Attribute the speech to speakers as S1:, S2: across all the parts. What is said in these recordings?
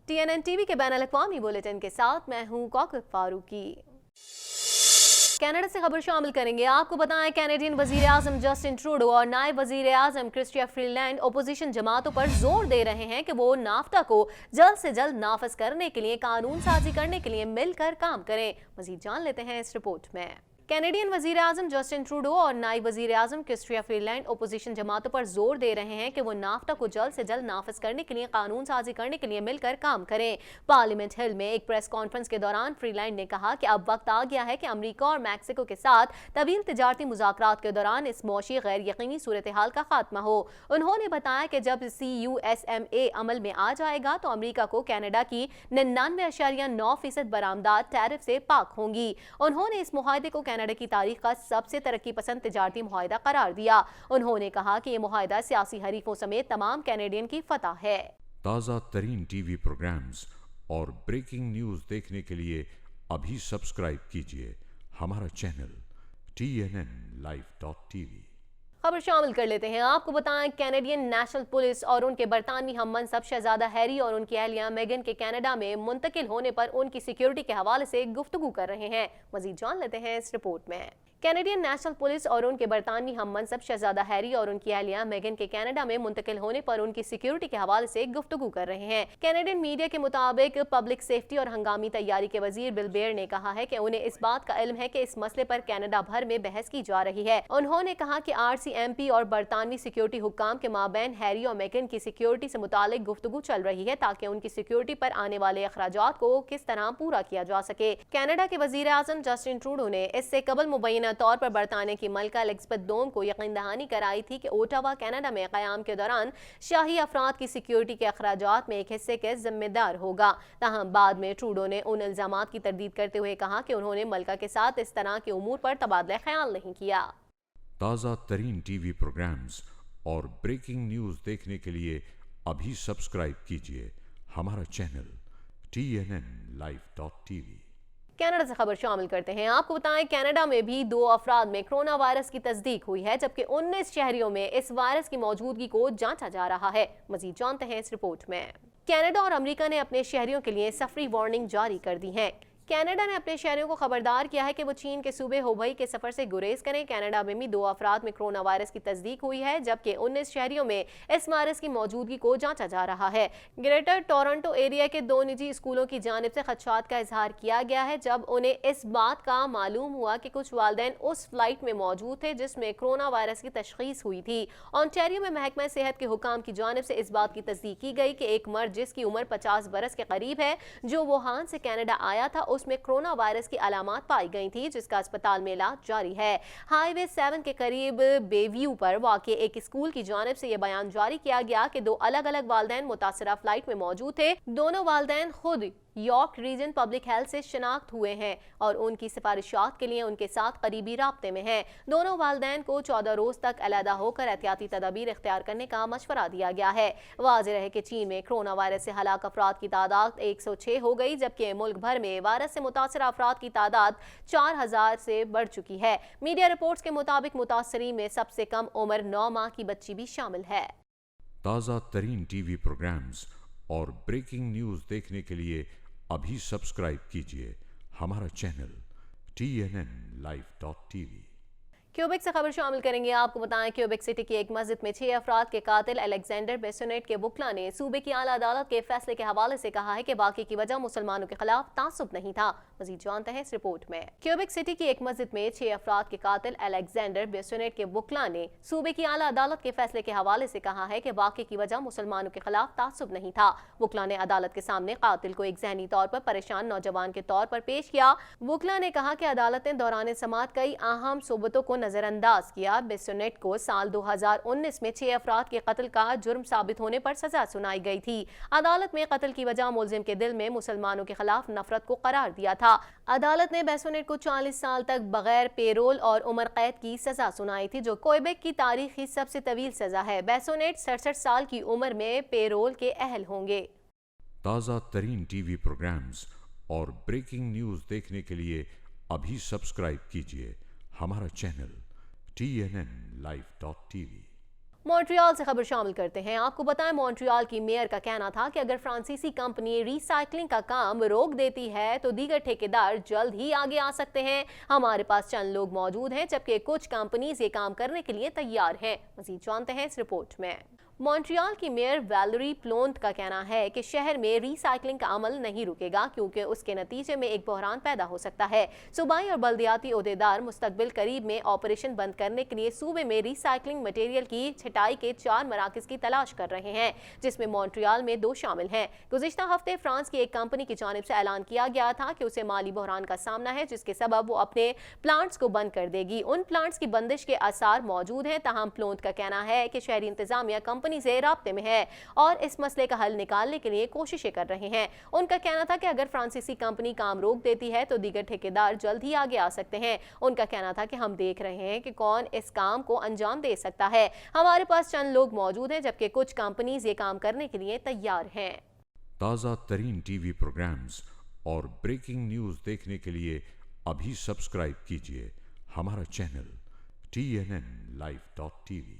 S1: TNN TV के बैनुल-अक़वामी bulletin के साथ मैं हूं कौकब फारूकी। कनाडा से खबर शामिल करेंगे। आपको बताएं, कैनेडियन वजीर आजम जस्टिन ट्रूडो और नायब वजीर आजम क्रिस्टिया फ्रीलैंड ओपोजिशन जमातों पर जोर दे रहे हैं कि वो नाफ्ता को जल्द से जल्द नाफिज करने के लिए कानून साजी करने के लिए मिलकर काम करें। मजीद जान लेते हैं इस रिपोर्ट में। कैनेडियन वजीर आजम जस्टिन ट्रूडो और नायब वजीर आजम क्रिस्टिया फ्रीलैंड ओपोजिशन जमातों पर जोर दे रहे हैं कि वो नाफ्ता को जल्द से जल्द नाफिज करने के लिए कानून साजी करने के लिए मिलकर काम करें। पार्लियामेंट हिल में एक प्रेस कॉन्फ्रेंस के दौरान फ्रीलैंड ने कहा कि अब वक्त आ गया है कि अमरीका और मैक्सिको के साथ तवील तिजारती मुज़ाकरात के दौरान इस मौशी गैर यकीनी सूरत हाल का खात्मा हो। उन्होंने बताया कि जब CUSMA अमल में आ जाएगा तो अमरीका को कनाडा की 99.9% बरामदात टैरिफ से पाक होंगी। उन्होंने इस मुआहदे को कनाडा की तारीख का सबसे तरक्की पसंद तिजारती मुआहदा करार दिया। उन्होंने कहा कि यह मुआहदा सियासी हरीफों समेत तमाम कैनेडियन की फतह है।
S2: ताज़ा तरीन टीवी प्रोग्राम्स और ब्रेकिंग न्यूज देखने के लिए अभी सब्सक्राइब कीजिए हमारा चैनल TNNlive.tv।
S1: खबर शामिल कर लेते हैं। आपको बताएं, कैनेडियन नेशनल पुलिस और उनके बरतानवी हम मनसब शहजादा हैरी और उनकी अहलिया मेगन के कनाडा में मुंतकिल होने पर उनकी सिक्योरिटी के हवाले से गुफ्तगू कर रहे हैं। मजीद जान लेते हैं इस रिपोर्ट में। कैनेडियन नेशनल पुलिस और उनके बरतानवी हम मनसब शहजादा हैरी और उनकी अहलिया मेगन के कनाडा में मुंतकिल होने पर उनकी सिक्योरिटी के हवाले से गुफ्तगू कर रहे हैं। कैनेडियन मीडिया के मुताबिक पब्लिक सेफ्टी और हंगामी तैयारी के वजीर बिल बेयर ने कहा है कि उन्हें इस बात का इल्म है कि इस मसले पर कनाडा भर में बहस की जा रही है। उन्होंने कहा कि RCMP और बरतानवी सिक्योरिटी हुक्काम के माबैन हैरी और मेगन की सिक्योरिटी से मुतालिक गुफ्तगू चल रही है ताकि उनकी सिक्योरिटी पर आने वाले अखराजात को किस तरह पूरा किया जा सके। कनाडा के वजीर आजम जस्टिन ट्रूडो ने इससे कबल मुबैना तौर पर बरतानिया की मलका एलिज़ाबेथ दोम को यकीन दहानी कराई थी कि ओटावा कनाडा में क़याम के दौरान शाही अफराद की सिक्योरिटी के अखराजात में एक हिस्से के जिम्मेदार होगा। ताहम बाद में ट्रूडो ने उन इल्जामात की तरदीद करते हुए कहा कि उन्होंने मलका के साथ इस तरह के उमूर पर तबादला ख्याल नहीं किया।
S2: ताज़ा तरीन टीवी प्रोग्राम्स और ब्रेकिंग न्यूज देखने के लिए अभी सब्सक्राइब कीजिए हमारा चैनल TNNlive.tv।
S1: कनाडा से खबर शामिल करते हैं। आपको बताएं, कनाडा में भी 2 अफराद में कोरोना वायरस की तस्दीक हुई है, जबकि 19 शहरियों में इस वायरस की मौजूदगी को जांचा जा रहा है। मजीद जानते हैं इस रिपोर्ट में। कनाडा और अमेरिका ने अपने शहरियों के लिए सफरी वार्निंग जारी कर दी है। कनाडा ने अपने शहरियों को खबरदार किया है कि वो चीन के सूबे हुबई के सफर से गुरेज करें। कनाडा में भी 2 अफराद में कोरोना वायरस की तस्दीक हुई है, जबकि 19 शहरियों में इस वायरस की मौजूदगी को जांचा जा रहा है। ग्रेटर टोरंटो एरिया के 2 निजी स्कूलों की जानिब से खदशात का इजहार किया गया है जब उन्हें इस बात का मालूम हुआ कि कुछ वालिदैन उस फ्लाइट में मौजूद थे जिसमें कोरोना वायरस की तशखीस हुई थी। ऑन्टेरियो में महकमा सेहत के हुकाम की जानिब से इस बात की तस्दीक की गई कि एक मर्द जिसकी उम्र 50 बरस के करीब है, जो वुहान से कनाडा आया था, उसमें कोरोना वायरस की अलामात पाई गई थी, जिसका अस्पताल में इलाज जारी है। हाईवे 7 के करीब बेव्यू पर वाक़ एक स्कूल की जानिब से यह बयान जारी किया गया कि 2 अलग अलग वालिदैन मुतासरा फ्लाइट में मौजूद थे। दोनों वालिदैन खुद यॉर्क रीजन पब्लिक हेल्थ से शिनाख्त हुए हैं और उनकी सिफारिशात के लिए उनके साथ करीबी राब्ते में हैं। दोनों वालिदैन को 14 रोज तक अलहदा होकर एहतियाती तदाबीर इख्तियार करने का मशवरा दिया गया है। वाज़ेह है कि चीन में कोरोना वायरस से हलाक अफराद की तादाद 106 हो गई, जबकि मुल्क भर में वायरस से मुतासरा अफराद की तादाद 4000 से बढ़ चुकी है। मीडिया रिपोर्ट्स के मुताबिक मुतासरीन में सबसे कम उम्र 9 माह की बच्ची भी शामिल है।
S2: ताज़ा तरीन टीवी प्रोग्राम्स और ब्रेकिंग न्यूज देखने के लिए अभी सब्सक्राइब कीजिए हमारा चैनल TNNlive.tv।
S1: क्यूबेक से खबर शामिल करेंगे। आपको बताएं, क्यूबेक सिटी की एक मस्जिद में 6 अफराद के कातिल अलेक्जेंडर बेसोनेट के वकला ने सूबे की आला अदालत के फैसले के हवाले से कहा है कि वाक़े की वजह मुसलमानों के खिलाफ तासुब नहीं था। मजीद जानते हैं इस रिपोर्ट में। क्यूबेक सिटी की एक मस्जिद में 6 अफराद के कातिल अलेक्जेंडर बेसोनेट के वकला ने सूबे की आला अदालत के फैसले के हवाले से कहा है कि वाक़े की वजह मुसलमानों के खिलाफ तासुब नहीं था। वकला ने अदालत के सामने कातिल को एक ज़हनी तौर पर परेशान नौजवान के तौर पर पेश किया। वकला ने कहा कि अदालत ने दौरान समाअत कई अहम सोबतों को नजरअंदाज किया। बेसोनेट को साल 2019 में 6 अफराद के कत्ल का जुर्म साबित होने पर सजा सुनाई गई थी। अदालत में कत्ल की वजह मुलजिम के दिल में मुसलमानों के खिलाफ नफरत को करार दिया था। अदालत ने बेसोनेट को 40 साल तक बगैर पेरोल और उम्र कैद की सजा सुनाई थी, जो क्वेबेक की तारीख की सबसे तवील सजा है। बेसोनेट 67 साल की उम्र में पेरोल के अहल होंगे।
S2: ताज़ा तरीन टीवी प्रोग्राम्स और ब्रेकिंग न्यूज देखने के लिए अभी सब्सक्राइब कीजिए हमारा चैनल TNNlive.tv।
S1: मॉन्ट्रियल से खबर शामिल करते हैं। आपको बताएं, मॉन्ट्रियल की मेयर का कहना था कि अगर फ्रांसीसी कंपनी रिसाइकलिंग का काम रोक देती है तो दीगर ठेकेदार जल्द ही आगे आ सकते हैं। हमारे पास चंद लोग मौजूद हैं, जबकि कुछ कंपनीज ये काम करने के लिए तैयार हैं। मजीद जानते हैं इस रिपोर्ट में। मॉन्ट्रियल की मेयर वैलेरी प्लोंट का कहना है कि शहर में रिसाइकलिंग का अमल नहीं रुकेगा क्योंकि उसके नतीजे में एक बहरान पैदा हो सकता है। सूबाई और बल्दियाती ओहदेदार मुस्तकबिल करीब में ऑपरेशन बंद करने के लिए सूबे में रिसाइकलिंग मटेरियल की छटाई के 4 मराकज की तलाश कर रहे हैं, जिसमें मॉन्ट्रियल में 2 शामिल हैं। गुज़िश्ता हफ्ते फ्रांस की एक कंपनी की जानिब से ऐलान किया गया था कि उसे माली बहरान का सामना है, जिसके सबब वो अपने प्लांट्स को बंद कर देगी। उन प्लांट्स की बंदिश के आसार मौजूद हैं, ताहम प्लोंट का कहना है कि शहरी इंतजामिया कंपनी से राब्ते में है और इस मसले का हल निकालने के लिए कोशिशें कर रहे हैं। उनका कहना था कि अगर फ्रांसीसी कंपनी काम रोक देती है तो दीगर ठेकेदार जल्द ही आगे आ सकते हैं। उनका कहना था कि हम देख रहे हैं कि कौन इस काम को अंजाम दे सकता है। हमारे पास चंद लोग मौजूद हैं, जबकि कुछ कंपनीज ये काम करने के लिए तैयार हैं।
S2: ताज़ा तरीन टीवी प्रोग्राम्स और ब्रेकिंग न्यूज़ देखने के लिए अभी सब्सक्राइब कीजिए हमारा चैनल TNNlive.tv।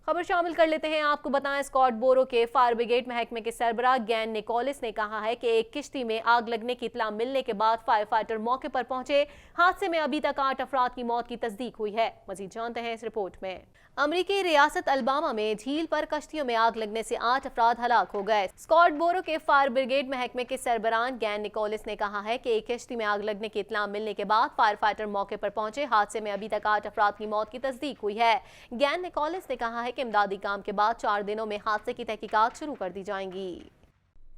S1: खबर शामिल कर लेते हैं। आपको बताएं, स्कॉट बोरो के फायर ब्रिगेड महकमे के सरबराह गैन निकोलस ने कहा है कि एक किश्ती में आग लगने की इत्तला मिलने के बाद फायर फाइटर मौके पर पहुंचे। हादसे में अभी तक 8 अफराद की मौत की तस्दीक हुई है। मजीद जानते हैं इस रिपोर्ट में। अमरीकी रियासत अलबामा में झील पर कश्तियों में आग लगने से 8 अफराद हलाक हो गए। स्कॉट बोरो के फायर ब्रिगेड महकमे के सरबराह गैन निकोलस ने कहा है कि एक किश्ती में आग लगने की इत्तला मिलने के बाद फायर फाइटर मौके पर पहुंचे। हादसे में अभी तक 8 अफराद की मौत की तस्दीक हुई है। गैन निकोलस ने कहा है कि इमदादी काम के बाद 4 दिनों में हादसे की तहकीकात शुरू कर दी जाएंगी।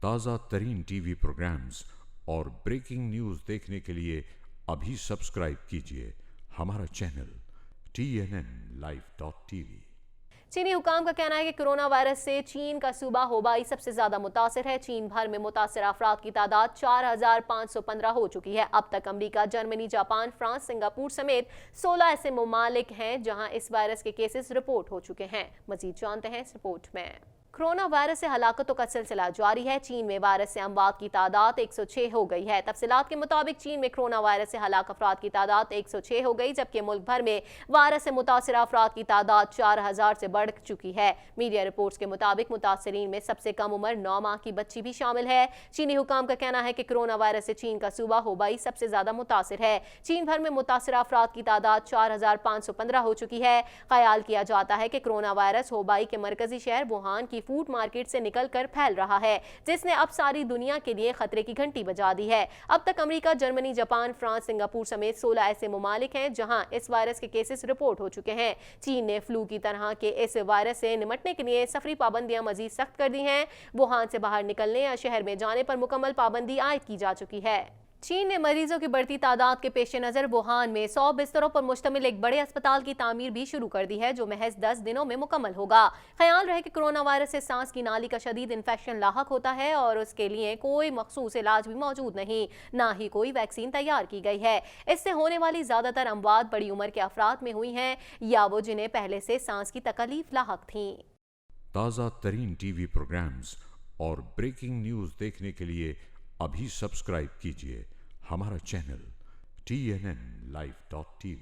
S2: ताज़ा तरीन टीवी प्रोग्राम्स और ब्रेकिंग न्यूज़ देखने के लिए अभी सब्सक्राइब कीजिए हमारा चैनल TNNlive.tv।
S1: चीनी हुकाम का कहना है कि कोरोना वायरस से चीन का सूबा हुबाई सबसे ज्यादा मुतासिर है। चीन भर में मुतासिर अफराद की तादाद 4515 हो चुकी है। अब तक अमरीका, जर्मनी, जापान, फ्रांस, सिंगापुर समेत 16 ऐसे ममालिक हैं जहां इस वायरस के केसेस रिपोर्ट हो चुके हैं। मजीद जानते हैं इस रिपोर्ट में। कोरोना वायरस से हलाकतों का सिलसिला जारी है। चीन में वायरस से अमवात की तादाद 106 हो गई है। तफसीलात के मुताबिक चीन में कोरोना वायरस से हलाक अफराद की तादाद 106 हो गई, जबकि मुल्क भर में वायरस से मुतासर अफराद की तादाद 4000 से बढ़ चुकी है। मीडिया रिपोर्ट्स के मुताबिक मुतासरीन में सबसे कम उम्र 9 माह की बच्ची भी शामिल है। चीनी हुकाम का कहना है कि कोरोना वायरस से चीन का सूबा हुबाई सबसे ज्यादा मुतासर है। चीन भर में मुतासर अफराद की तादाद 4515 हो चुकी है। ख्याल किया जाता है कि कोरोना वायरस हुबाई के मरकजी शहर वुहान की फूड मार्केट से निकलकर फैल रहा है, जिसने अब सारी दुनिया के लिए खतरे की घंटी बजा दी है। अब तक America, Germany, Japan, France, Singapore समेत 16 ऐसे ममालिक हैं जहां इस वायरस के केसेस रिपोर्ट हो चुके हैं। चीन ने फ्लू की तरह के इस वायरस से निपटने के लिए सफरी पाबंदियां मजीद सख्त कर दी हैं। वुहान से बाहर निकलने या शहर में जाने पर मुकम्मल पाबंदी आयद की जा चुकी है। चीन ने मरीजों की बढ़ती तादाद के पेश नज़र वुहान में 100 बिस्तरों पर मुश्तमिल एक बड़े अस्पताल की तामीर भी शुरू कर दी है, जो महज 10 दिनों में मुकम्मल होगा। ख्याल रहे कि कोरोना वायरस से सांस की नाली का शदीद इन्फेक्शन लाहक होता है और उसके लिए कोई मखसूस इलाज भी मौजूद नहीं, ना ही कोई वैक्सीन तैयार की गई है। इससे होने वाली ज़्यादातर अमवात बड़ी उम्र के अफराद में हुई हैं या वो जिन्हें पहले से सांस की तकलीफ लाहक थी।
S2: ताज़ा तरीन टीवी प्रोग्राम्स और ब्रेकिंग न्यूज़ देखने के लिए अभी सब्सक्राइब कीजिए हमारा चैनल TNNlive.tv।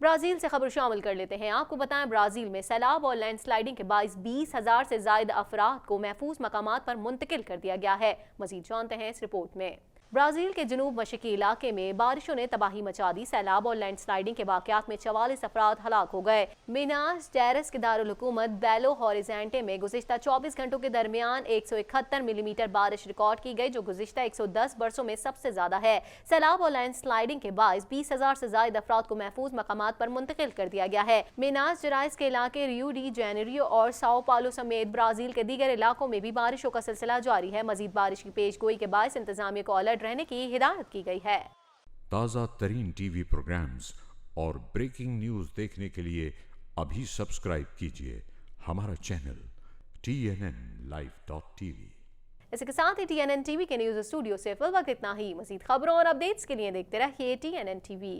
S1: ब्राजील से खबर शामिल कर लेते हैं। आपको बताएं, ब्राजील में सैलाब और लैंडस्लाइडिंग के बाइस 20,000 से ज्यादा अफराद को महफूज मकामात पर मुंतकिल कर दिया गया है। मजीद जानते हैं इस रिपोर्ट में। ब्राजील के जनूब मशरकी इलाके में बारिशों ने तबाही मचा दी। सैलाब और लैंडस्लाइडिंग के वाकयात में 44 अफराद हलाक हो गए। मिनास जेरेस के दारुल हुकूमत बेलो हॉरिजेंटे में गुज़िश्ता 24 घंटों के दरमियान 171 मिलीमीटर बारिश रिकॉर्ड की गई, जो गुज़िश्ता 110 बरसों में सबसे ज्यादा है। सैलाब और लैंडस्लाइडिंग के बायस 20,000 से ज्यादा अफराद को महफूज मकामात पर मुंतकिल कर दिया गया है। मिनास जेराइस के इलाके रियो डी जेनेरियो और साओ पालो समेत ब्राजील के दीगर इलाकों में भी बारिशों का सिलसिला जारी है। मजीद बारिश की पेशगोई के बायस इंतजामिया को अलर्ट रहने की हिदायत की गई है।
S2: ताज़ा तरीन टीवी प्रोग्राम्स और ब्रेकिंग न्यूज़ देखने के लिए अभी सब्सक्राइब कीजिए हमारा चैनल TNNlive.tv।
S1: इसके साथ ही TNN TV के न्यूज़ स्टूडियो से फिल वक्त इतना ही। मजीद खबरों और अपडेट्स के लिए देखते रहिए TNN TV।